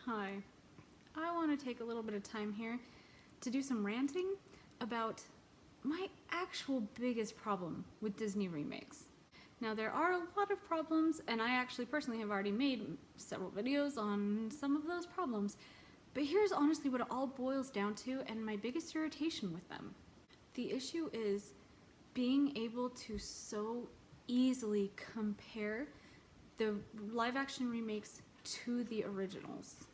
Hi, I want to take a little bit of time here to do some ranting about my actual biggest problem with Disney remakes. Now, there are a lot of problems, and I actually personally have already made several videos on some of those problems, but here's honestly what it all boils down to and my biggest irritation with them. The issue is being able to so easily compare the live action remakes to the originals.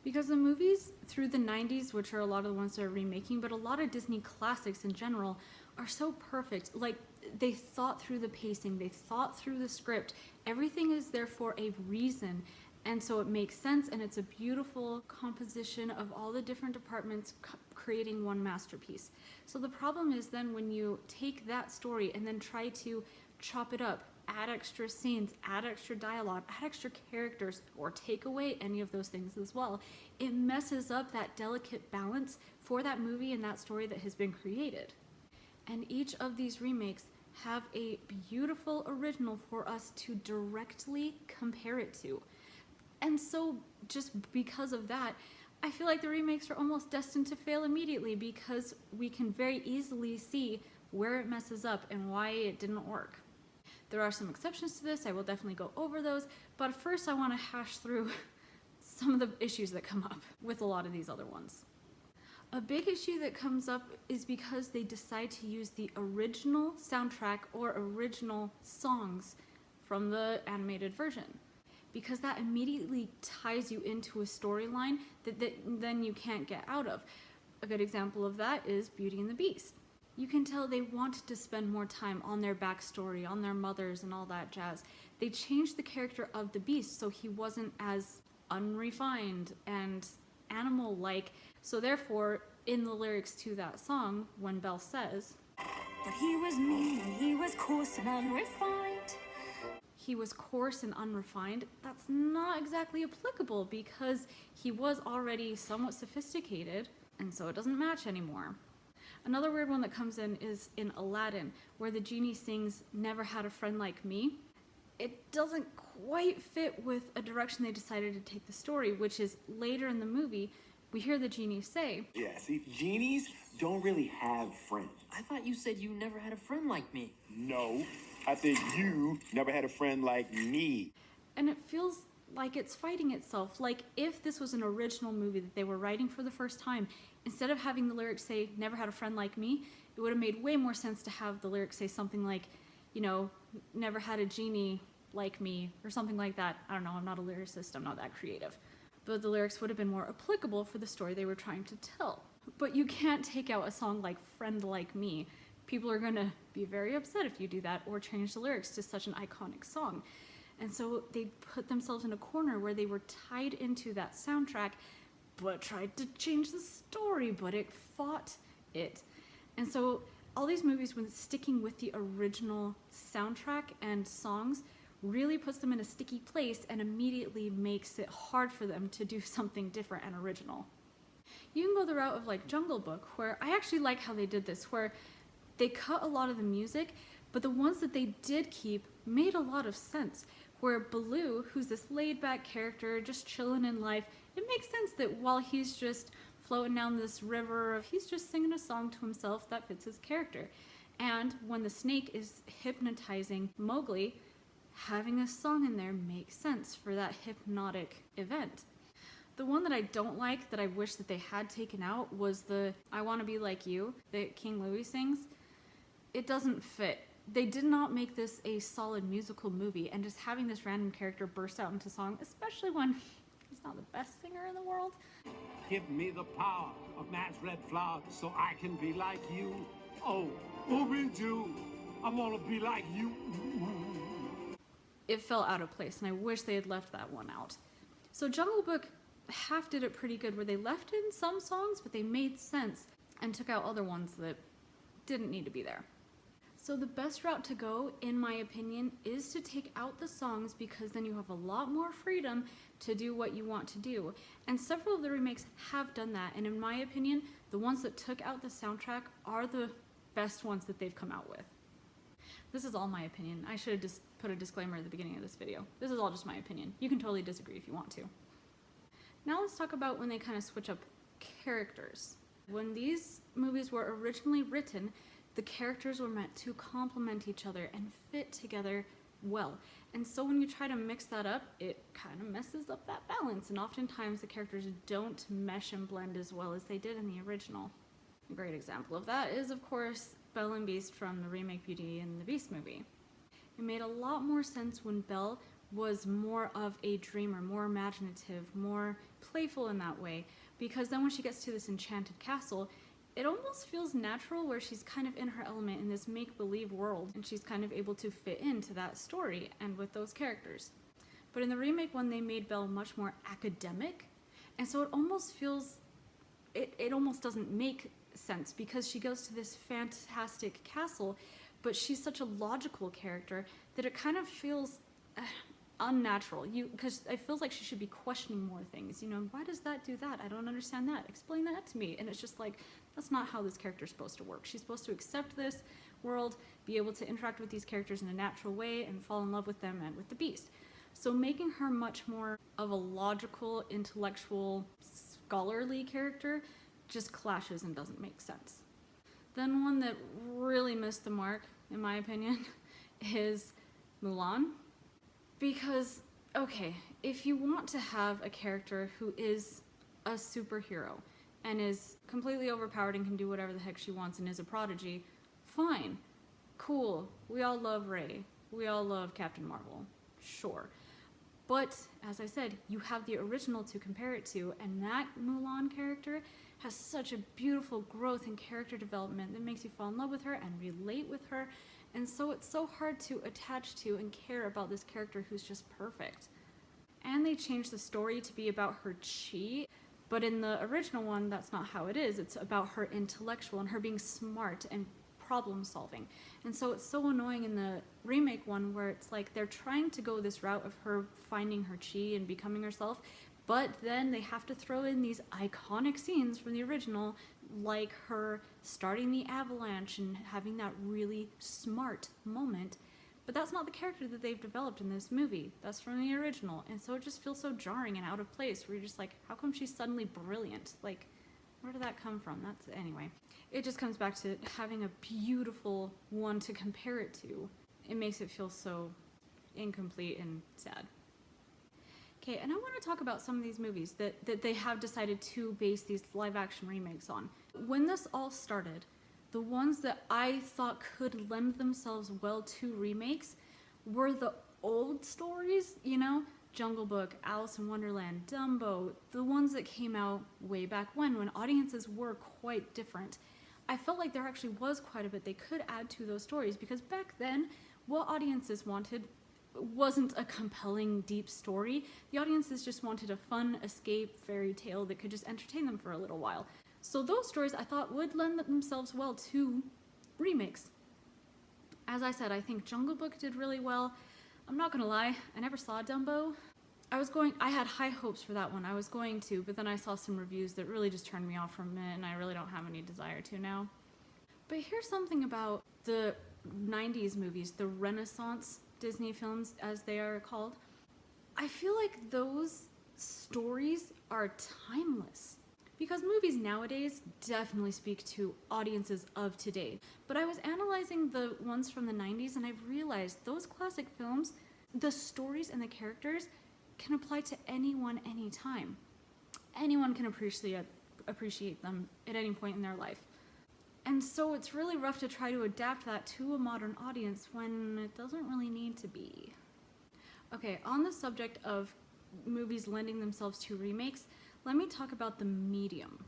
Because the movies through the 90s, which are a lot of the ones that are remaking, but a lot of Disney classics in general, are so perfect. Like, they thought through the pacing, they thought through the script. Everything is there for a reason, and so it makes sense, and it's a beautiful composition of all the different departments creating one masterpiece. So the problem is then when you take that story and then try to chop it up, add extra scenes, add extra dialogue, add extra characters, or take away any of those things as well, it messes up that delicate balance for that movie and that story that has been created. And each of these remakes have a beautiful original for us to directly compare it to. And so just because of that, I feel like the remakes are almost destined to fail immediately because we can very easily see where it messes up and why it didn't work. There are some exceptions to this, I will definitely go over those, but first I want to hash through some of the issues that come up with a lot of these other ones. A big issue that comes up is because they decide to use the original soundtrack or original songs from the animated version, because that immediately ties you into a storyline that then you can't get out of. A good example of that is Beauty and the Beast. You can tell they wanted to spend more time on their backstory, on their mothers and all that jazz. They changed the character of the Beast so he wasn't as unrefined and animal-like. So therefore, in the lyrics to that song, when Belle says, "But he was mean, he was coarse and unrefined," he was coarse and unrefined, that's not exactly applicable because he was already somewhat sophisticated, and so it doesn't match anymore. Another weird one that comes in is in Aladdin, where the genie sings "Never Had a Friend Like Me." It doesn't quite fit with a direction they decided to take the story, which is later in the movie, we hear the genie say, "Yeah, see, genies don't really have friends." I thought you said you never had a friend like me. No, I said you never had a friend like me. And it feels like it's fighting itself. Like if this was an original movie that they were writing for the first time, instead of having the lyrics say, "Never had a friend like me," it would have made way more sense to have the lyrics say something like, you know, "Never had a genie like me," or something like that. I don't know, I'm not a lyricist, I'm not that creative. But the lyrics would have been more applicable for the story they were trying to tell. But you can't take out a song like "Friend Like Me." People are gonna be very upset if you do that or change the lyrics to such an iconic song. And so they put themselves in a corner where they were tied into that soundtrack, but tried to change the story, but it fought it. And so all these movies, when sticking with the original soundtrack and songs, really puts them in a sticky place and immediately makes it hard for them to do something different and original. You can go the route of like Jungle Book, where I actually like how they did this, where they cut a lot of the music, but the ones that they did keep made a lot of sense. Where Baloo, who's this laid-back character, just chilling in life, it makes sense that while he's just floating down this river, he's just singing a song to himself that fits his character. And when the snake is hypnotizing Mowgli, having a song in there makes sense for that hypnotic event. The one that I don't like, that I wish that they had taken out, was the "I Wanna Be Like You" that King Louie sings. It doesn't fit. They did not make this a solid musical movie, and just having this random character burst out into song, especially when he's not the best singer in the world. "Give me the power of man's red flower so I can be like you. Oh, Ooby-Doo, I wanna be like you." It fell out of place, and I wish they had left that one out. So Jungle Book half did it pretty good, where they left in some songs, but they made sense, and took out other ones that didn't need to be there. So the best route to go, in my opinion, is to take out the songs, because then you have a lot more freedom to do what you want to do. And several of the remakes have done that, and in my opinion, the ones that took out the soundtrack are the best ones that they've come out with. This is all my opinion. I should have just put a disclaimer at the beginning of this video. This is all just my opinion. You can totally disagree if you want to. Now let's talk about when they kind of switch up characters. When these movies were originally written, the characters were meant to complement each other and fit together well. And so when you try to mix that up, it kind of messes up that balance, and oftentimes the characters don't mesh and blend as well as they did in the original. A great example of that is, of course, Belle and Beast from the remake Beauty and the Beast movie. It made a lot more sense when Belle was more of a dreamer, more imaginative, more playful in that way, because then when she gets to this enchanted castle, it almost feels natural where she's kind of in her element in this make-believe world, and she's kind of able to fit into that story and with those characters. But in the remake one, they made Belle much more academic, and so it almost feels, it almost doesn't make sense, because she goes to this fantastic castle, but she's such a logical character that it kind of feels unnatural. Because it feels like she should be questioning more things. Why does that do that? I don't understand that. Explain that to me. And it's just like, that's not how this character's supposed to work. She's supposed to accept this world, be able to interact with these characters in a natural way, and fall in love with them and with the Beast. So making her much more of a logical, intellectual, scholarly character just clashes and doesn't make sense. Then one that really missed the mark, in my opinion, is Mulan. Because, okay, if you want to have a character who is a superhero and is completely overpowered and can do whatever the heck she wants and is a prodigy, fine, cool, we all love Rey, we all love Captain Marvel, sure. But, as I said, you have the original to compare it to, and that Mulan character has such a beautiful growth and character development that makes you fall in love with her and relate with her, and so it's so hard to attach to and care about this character who's just perfect. And they changed the story to be about her chi, but in the original one, that's not how it is. It's about her intellectual and her being smart and problem solving. And so it's so annoying in the remake one where it's like they're trying to go this route of her finding her chi and becoming herself, but then they have to throw in these iconic scenes from the original, like her starting the avalanche and having that really smart moment. But that's not the character that they've developed in this movie. That's from the original. And so it just feels so jarring and out of place, where you're just like, how come she's suddenly brilliant? Like, where did that come from? Anyway. It just comes back to having a beautiful one to compare it to. It makes it feel so incomplete and sad. Okay, and I want to talk about some of these movies that they have decided to base these live-action remakes on. When this all started, the ones that I thought could lend themselves well to remakes were the old stories, Jungle Book, Alice in Wonderland, Dumbo, the ones that came out way back when audiences were quite different. I felt like there actually was quite a bit they could add to those stories, because back then, what audiences wanted wasn't a compelling, deep story. The audiences just wanted a fun escape fairy tale that could just entertain them for a little while. So those stories I thought would lend themselves well to remakes. As I said, I think Jungle Book did really well. I'm not gonna lie, I never saw Dumbo. I had high hopes for that one. I was going to, but then I saw some reviews that really just turned me off from it, and I really don't have any desire to now. But here's something about the 90s movies, the Renaissance Disney films, as they are called. I feel like those stories are timeless. Because movies nowadays definitely speak to audiences of today. But I was analyzing the ones from the 90s, and I realized those classic films, the stories and the characters can apply to anyone, anytime. Anyone can appreciate them at any point in their life. And so it's really rough to try to adapt that to a modern audience when it doesn't really need to be. Okay, on the subject of movies lending themselves to remakes, let me talk about the medium.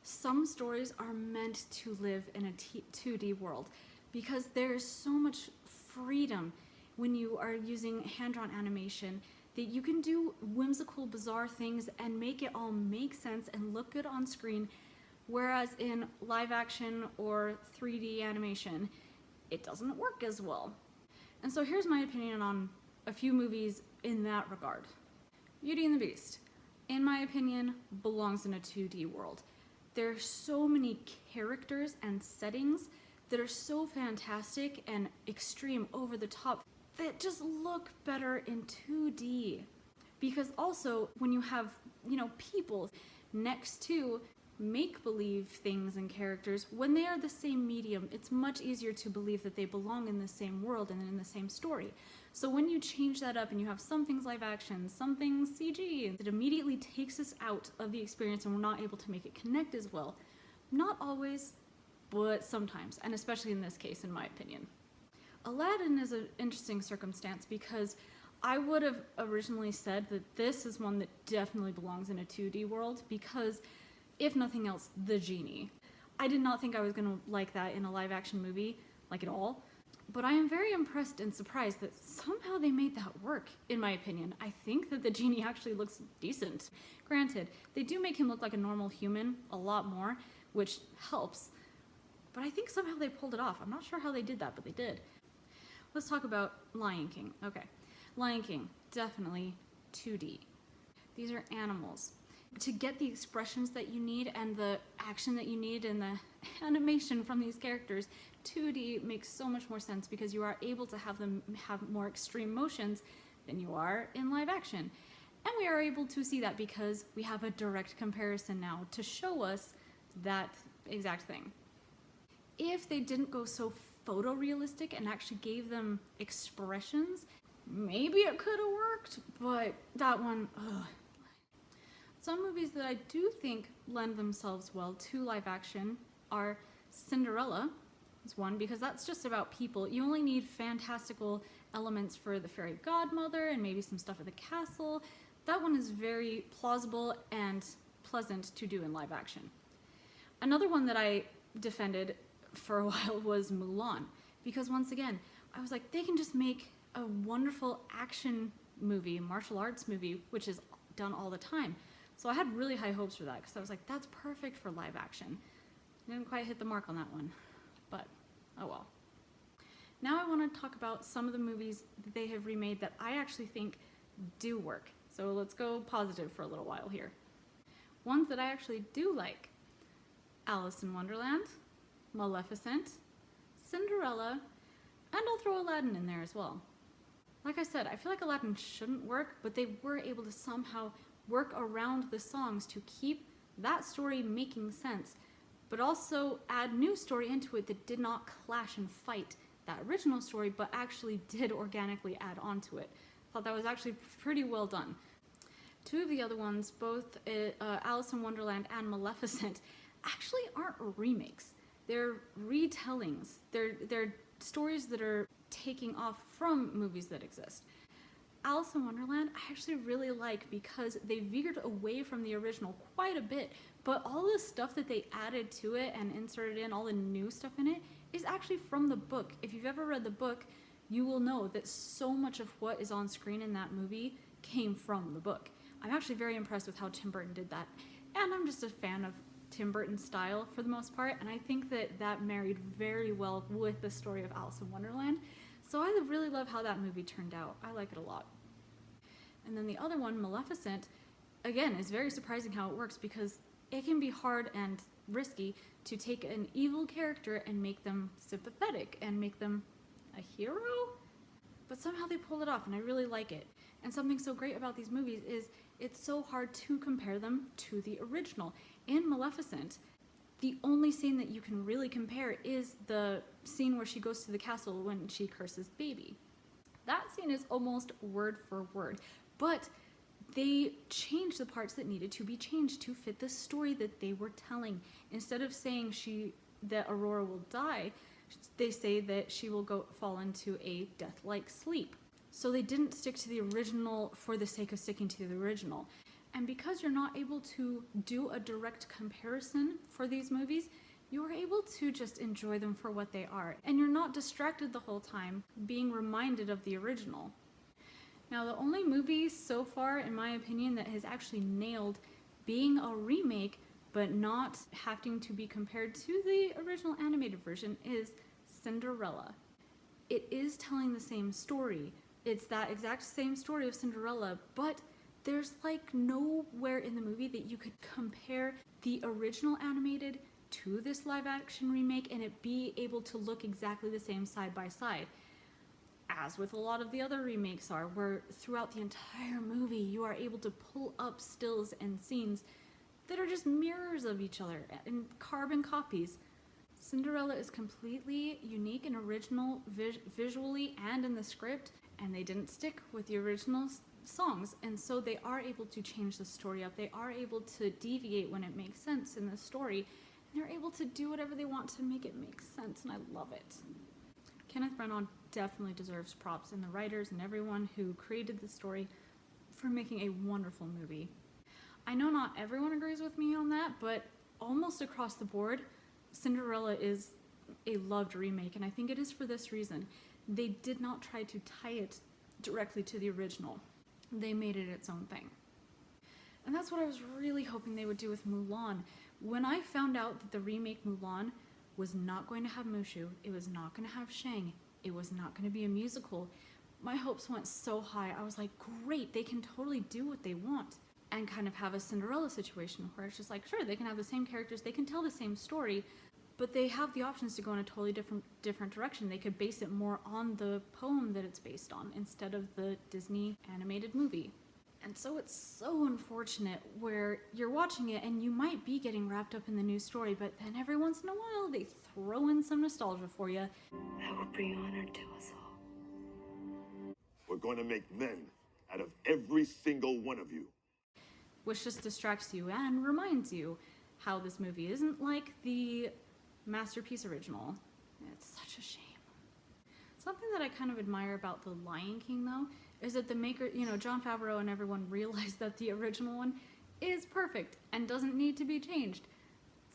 Some stories are meant to live in a 2D world because there's so much freedom when you are using hand-drawn animation that you can do whimsical, bizarre things and make it all make sense and look good on screen, whereas in live action or 3D animation, it doesn't work as well. And so here's my opinion on a few movies in that regard. Beauty and the Beast, in my opinion, belongs in a 2D world. There are so many characters and settings that are so fantastic and extreme, over the top, that just look better in 2D. Because also, when you have people next to make-believe things and characters. When they are the same medium, it's much easier to believe that they belong in the same world and in the same story. So when you change that up and you have some things live action, some things CG, it immediately takes us out of the experience and we're not able to make it connect as well. Not always, but sometimes, and especially in this case, in my opinion. Aladdin is an interesting circumstance because I would have originally said that this is one that definitely belongs in a 2D world because, if nothing else, the genie. I did not think I was going to like that in a live action movie, like at all. But I am very impressed and surprised that somehow they made that work, in my opinion. I think that the genie actually looks decent. Granted, they do make him look like a normal human a lot more, which helps. But I think somehow they pulled it off. I'm not sure how they did that, but they did. Let's talk about Lion King. Okay, Lion King, definitely 2D. These are animals. To get the expressions that you need and the action that you need and the animation from these characters, 2D makes so much more sense because you are able to have them have more extreme motions than you are in live action. And we are able to see that because we have a direct comparison now to show us that exact thing. If they didn't go so photorealistic and actually gave them expressions, maybe it could have worked, but that one, ugh. Some movies that I do think lend themselves well to live action are Cinderella is one, because that's just about people. You only need fantastical elements for the fairy godmother and maybe some stuff at the castle. That one is very plausible and pleasant to do in live action. Another one that I defended for a while was Mulan, because once again, I was like, they can just make a wonderful action movie, martial arts movie, which is done all the time. So I had really high hopes for that because I was like, that's perfect for live action. Didn't quite hit the mark on that one, but oh well. Now I want to talk about some of the movies that they have remade that I actually think do work. So let's go positive for a little while here. Ones that I actually do like: Alice in Wonderland, Maleficent, Cinderella, and I'll throw Aladdin in there as well. Like I said, I feel like Aladdin shouldn't work, but they were able to somehow work around the songs to keep that story making sense, but also add new story into it that did not clash and fight that original story, but actually did organically add on to it. Thought that was actually pretty well done. Two of the other ones, both Alice in Wonderland and Maleficent, actually aren't remakes. They're retellings. They're stories that are taking off from movies that exist. Alice in Wonderland I actually really like because they veered away from the original quite a bit, but all the stuff that they added to it and inserted in, all the new stuff in it, is actually from the book. If you've ever read the book, you will know that so much of what is on screen in that movie came from the book. I'm actually very impressed with how Tim Burton did that, and I'm just a fan of Tim Burton's style for the most part, and I think that that married very well with the story of Alice in Wonderland. So I really love how that movie turned out. I like it a lot. And then the other one, Maleficent, again, is very surprising how it works because it can be hard and risky to take an evil character and make them sympathetic and make them a hero. But somehow they pulled it off, and I really like it. And something so great about these movies is it's so hard to compare them to the original. In Maleficent, the only scene that you can really compare is the scene where she goes to the castle when she curses baby. That scene is almost word for word, but they changed the parts that needed to be changed to fit the story that they were telling. Instead of saying that Aurora will die, they say that she will fall into a death-like sleep. So they didn't stick to the original for the sake of sticking to the original. And because you're not able to do a direct comparison for these movies, you're able to just enjoy them for what they are. And you're not distracted the whole time being reminded of the original. Now, the only movie so far, in my opinion, that has actually nailed being a remake but not having to be compared to the original animated version is Cinderella. It is telling the same story. It's that exact same story of Cinderella, but there's like nowhere in the movie that you could compare the original animated to this live action remake and it be able to look exactly the same side by side. as with a lot of the other remakes are, where throughout the entire movie you are able to pull up stills and scenes that are just mirrors of each other and carbon copies. Cinderella is completely unique and original visually and in the script, and they didn't stick with the original songs, and so they are able to change the story up. They are able to deviate when it makes sense in the story, and they're able to do whatever they want to make it make sense, and I love it. Kenneth Branagh definitely deserves props, and the writers and everyone who created the story for making a wonderful movie. I know not everyone agrees with me on that, but almost across the board, Cinderella is a loved remake, and I think it is for this reason. They did not try to tie it directly to the original. They made it its own thing. And that's what I was really hoping they would do with Mulan. When I found out that the remake Mulan was not going to have Mushu, it was not going to have Shang, it was not going to be a musical, my hopes went so high. I was like, great, they can totally do what they want and kind of have a Cinderella situation where it's just like, sure, they can have the same characters, they can tell the same story, but they have the options to go in a totally different direction. They could base it more on the poem that it's based on instead of the Disney animated movie. And so it's so unfortunate where you're watching it and you might be getting wrapped up in the new story, but then every once in a while they throw in some nostalgia for you. That would bring honor to us all. We're going to make men out of every single one of you. Which just distracts you and reminds you how this movie isn't like the masterpiece original. It's such a shame. Something that I kind of admire about The Lion King, though, is that the maker, Jon Favreau and everyone realized that the original one is perfect and doesn't need to be changed.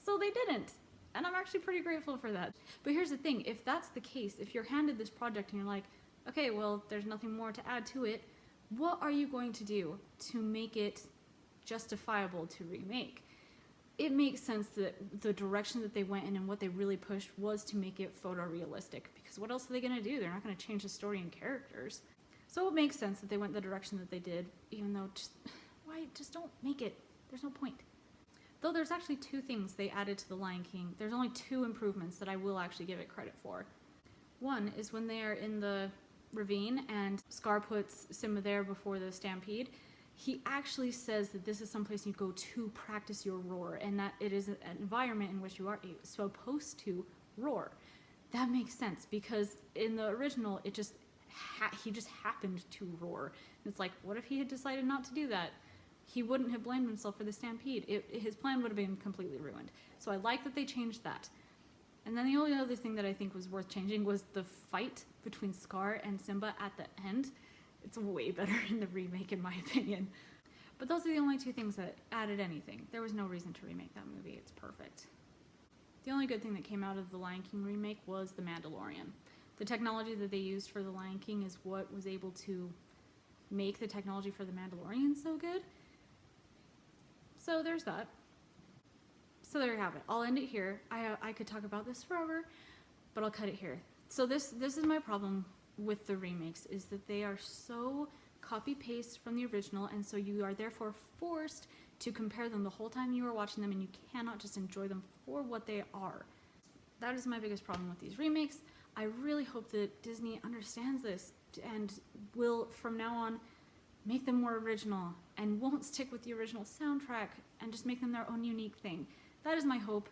So they didn't. And I'm actually pretty grateful for that. But here's the thing, if that's the case, if you're handed this project and you're like, okay, well, there's nothing more to add to it, what are you going to do to make it justifiable to remake? It makes sense that the direction that they went in and what they really pushed was to make it photorealistic, because what else are they going to do? They're not going to change the story and characters. So it makes sense that they went the direction that they did, even though just don't make it. There's no point. Though there's actually two things they added to The Lion King. There's only two improvements that I will actually give it credit for. One is when they are in the ravine and Scar puts Simba there before the stampede. He actually says that this is someplace you go to practice your roar, and that it is an environment in which you are supposed to roar. That makes sense, because in the original, he just happened to roar. And it's like, what if he had decided not to do that? He wouldn't have blamed himself for the stampede. His plan would have been completely ruined. So I like that they changed that. And then the only other thing that I think was worth changing was the fight between Scar and Simba at the end. It's way better in the remake, in my opinion. But those are the only two things that added anything. There was no reason to remake that movie. It's perfect. The only good thing that came out of the Lion King remake was The Mandalorian. The technology that they used for the Lion King is what was able to make the technology for the Mandalorian so good. So there's that. So there you have it. I'll end it here. I could talk about this forever, but I'll cut it here. So this is my problem with the remakes, is that they are so copy-paste from the original, and so you are therefore forced to compare them the whole time you are watching them, and you cannot just enjoy them for what they are. That is my biggest problem with these remakes. I really hope that Disney understands this and will, from now on, make them more original and won't stick with the original soundtrack and just make them their own unique thing. That is my hope.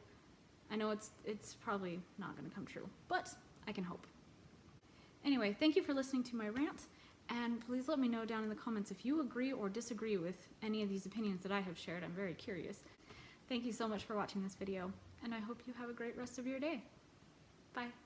I know it's probably not going to come true, but I can hope. Anyway, thank you for listening to my rant, and please let me know down in the comments if you agree or disagree with any of these opinions that I have shared. I'm very curious. Thank you so much for watching this video, and I hope you have a great rest of your day. Bye.